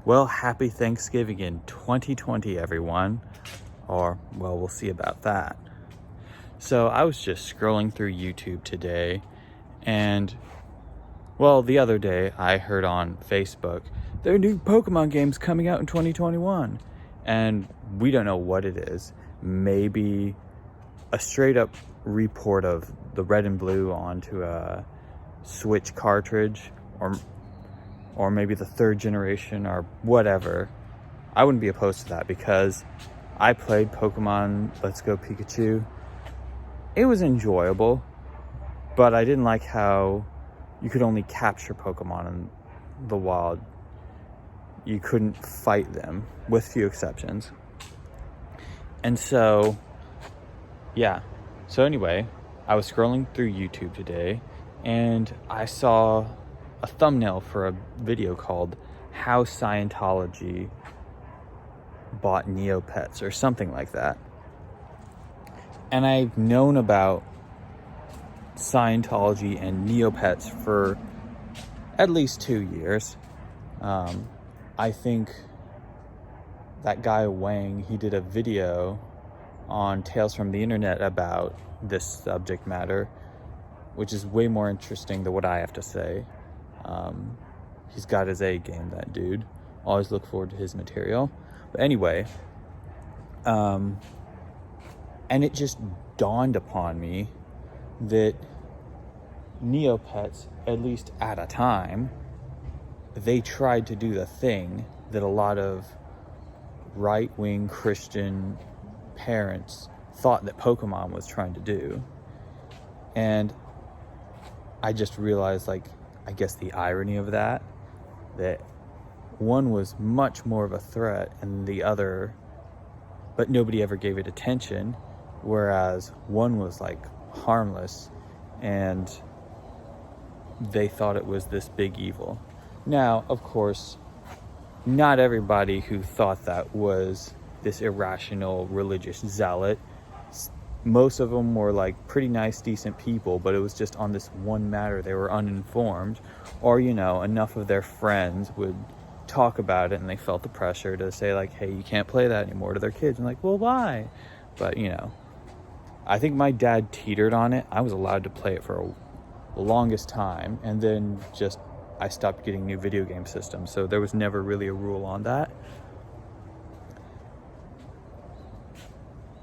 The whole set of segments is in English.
Well, happy Thanksgiving in 2020, everyone. Or, well, we'll see about that. So I was just scrolling through YouTube today, and, well, the other day I heard on Facebook, there are new Pokemon games coming out in 2021. And we don't know what it is. Maybe a straight up report of the red and blue onto a Switch cartridge, or maybe the third generation or whatever. I wouldn't be opposed to that because I played Pokemon Let's Go Pikachu. It was enjoyable, but I didn't like how you could only capture Pokemon in the wild. You couldn't fight them, with few exceptions. And so, yeah. So anyway, I was scrolling through YouTube today, and I saw a thumbnail for a video called How Scientology Bought Neopets or something like that. And I've known about Scientology and Neopets for at least 2 years. I think that guy Wang, he did a video on Tales from the Internet about this subject matter, which is way more interesting than what I have to say. He's got his A game, that dude. Always look forward to his material. But anyway, and it just dawned upon me that Neopets, at least at a time, they tried to do the thing that a lot of right-wing Christian parents thought that Pokemon was trying to do. And I just realized, I guess the irony of that one was much more of a threat and the other, but nobody ever gave it attention, whereas one was harmless and they thought it was this big evil. Now, of course, not everybody who thought that was this irrational religious zealot. Most of them were pretty nice, decent people, but it was just on this one matter they were uninformed, or enough of their friends would talk about it and they felt the pressure to say hey, you can't play that anymore to their kids. And well, why? But I think my dad teetered on it. I was allowed to play it for the longest time, and then I stopped getting new video game systems, so there was never really a rule on that.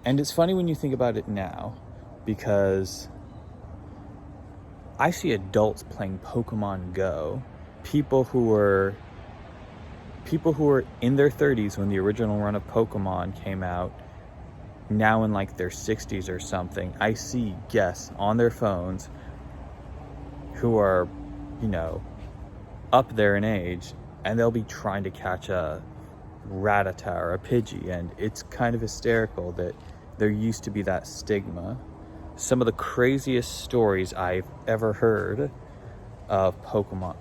And it's funny when you think about it now, because I see adults playing Pokemon Go, people who were in their 30s when the original run of Pokemon came out, now in their 60s or something. I see guests on their phones who are, up there in age, and they'll be trying to catch a Rattata or a Pidgey, and it's kind of hysterical that there used to be that stigma. Some of the craziest stories I've ever heard of Pokemon.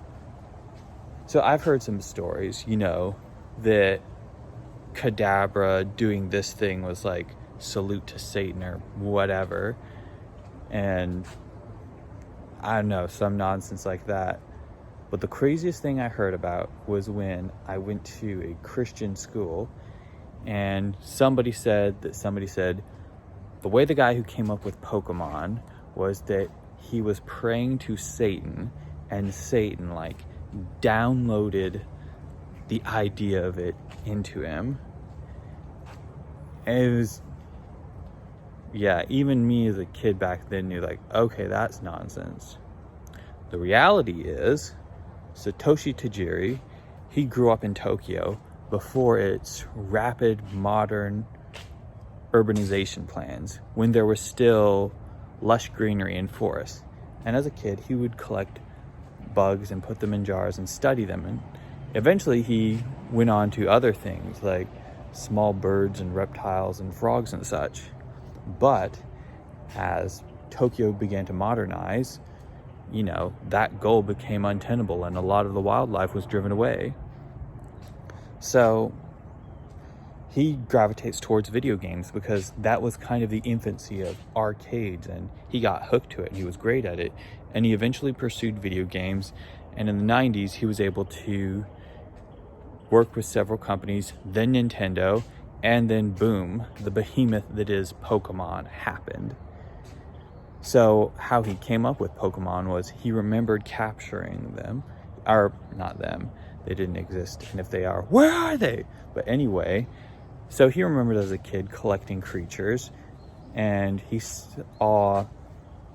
So I've heard some stories, that Kadabra doing this thing was salute to Satan or whatever, and I don't know, some nonsense like that. But the craziest thing I heard about was when I went to a Christian school, and somebody said the way the guy who came up with Pokemon was that he was praying to Satan, and Satan downloaded the idea of it into him. And it was, yeah, even me as a kid back then knew okay, that's nonsense. The reality is, Satoshi Tajiri, he grew up in Tokyo before its rapid modern urbanization plans, when there was still lush greenery and forests. And as a kid, he would collect bugs and put them in jars and study them. And eventually he went on to other things like small birds and reptiles and frogs and such. But as Tokyo began to modernize, that goal became untenable and a lot of the wildlife was driven away. So he gravitates towards video games because that was kind of the infancy of arcades, and he got hooked to it and he was great at it. And he eventually pursued video games, and in the 90s he was able to worked with several companies, then Nintendo, and then boom, the behemoth that is Pokemon happened. So how he came up with Pokemon was he remembered capturing them, or not them, they didn't exist, and if they are, where are they? But anyway, so he remembered as a kid collecting creatures, and he saw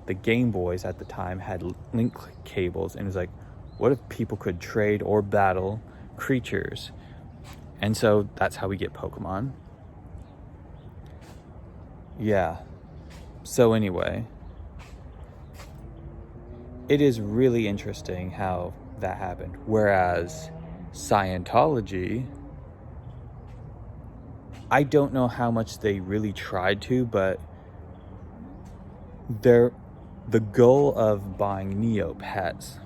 the Game Boys at the time had link cables, and was like, what if people could trade or battle creatures? And so that's how we get Pokemon. Yeah. So anyway, it is really interesting how that happened. Whereas Scientology, I don't know how much they really tried to, but the goal of buying Neopets,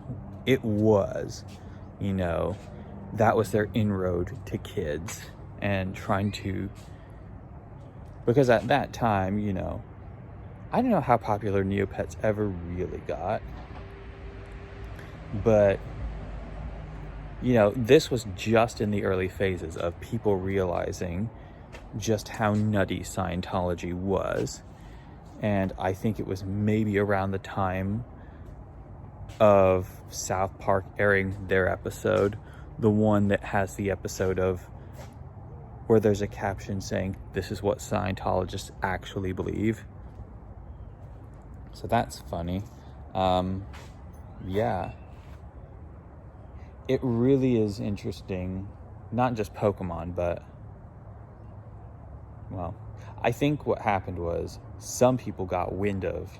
it was, that was their inroad to kids and trying to, because at that time, I don't know how popular Neopets ever really got, but this was just in the early phases of people realizing just how nutty Scientology was. And I think it was maybe around the time of South Park airing their episode, the one that has the episode of where there's a caption saying, this is what Scientologists actually believe. So that's funny. Yeah. It really is interesting, not just Pokemon, but, well, I think what happened was some people got wind of,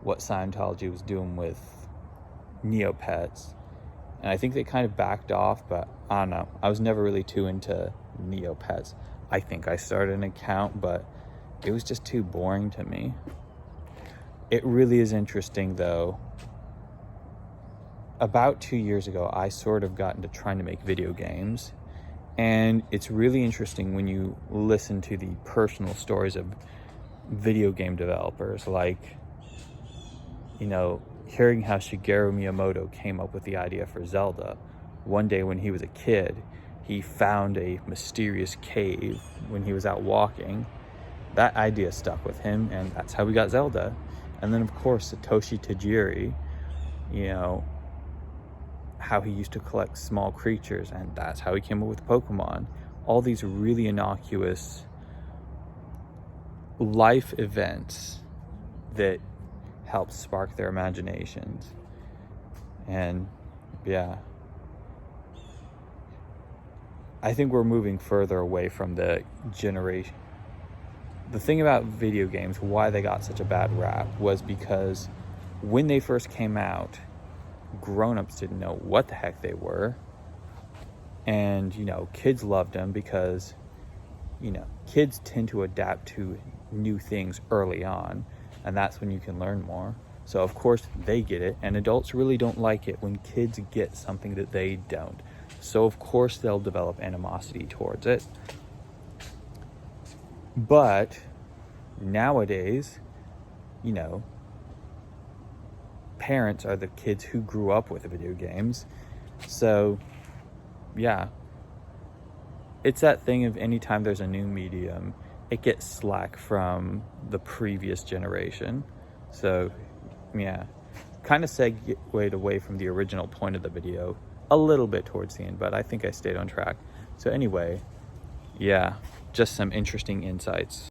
what Scientology was doing with Neopets. And I think they kind of backed off, but I don't know. I was never really too into Neopets. I think I started an account, but it was just too boring to me. It really is interesting, though. About 2 years ago, I sort of got into trying to make video games. And it's really interesting when you listen to the personal stories of video game developers, like, hearing how Shigeru Miyamoto came up with the idea for Zelda. One day when he was a kid, he found a mysterious cave when he was out walking. That idea stuck with him, and that's how we got Zelda. And then, of course, Satoshi Tajiri, how he used to collect small creatures, and that's how he came up with Pokemon. All these really innocuous life events that help spark their imaginations. And yeah, I think we're moving further away from the generation. The thing about video games, why they got such a bad rap, was because when they first came out, grown-ups didn't know what the heck they were, and kids loved them because kids tend to adapt to new things early on, and that's when you can learn more. So of course they get it, and adults really don't like it when kids get something that they don't. So of course they'll develop animosity towards it. But nowadays, parents are the kids who grew up with video games. So yeah, it's that thing of anytime there's a new medium, it gets slack from the previous generation. So yeah, kind of segued away from the original point of the video a little bit towards the end, but I think I stayed on track. So anyway, yeah, just some interesting insights.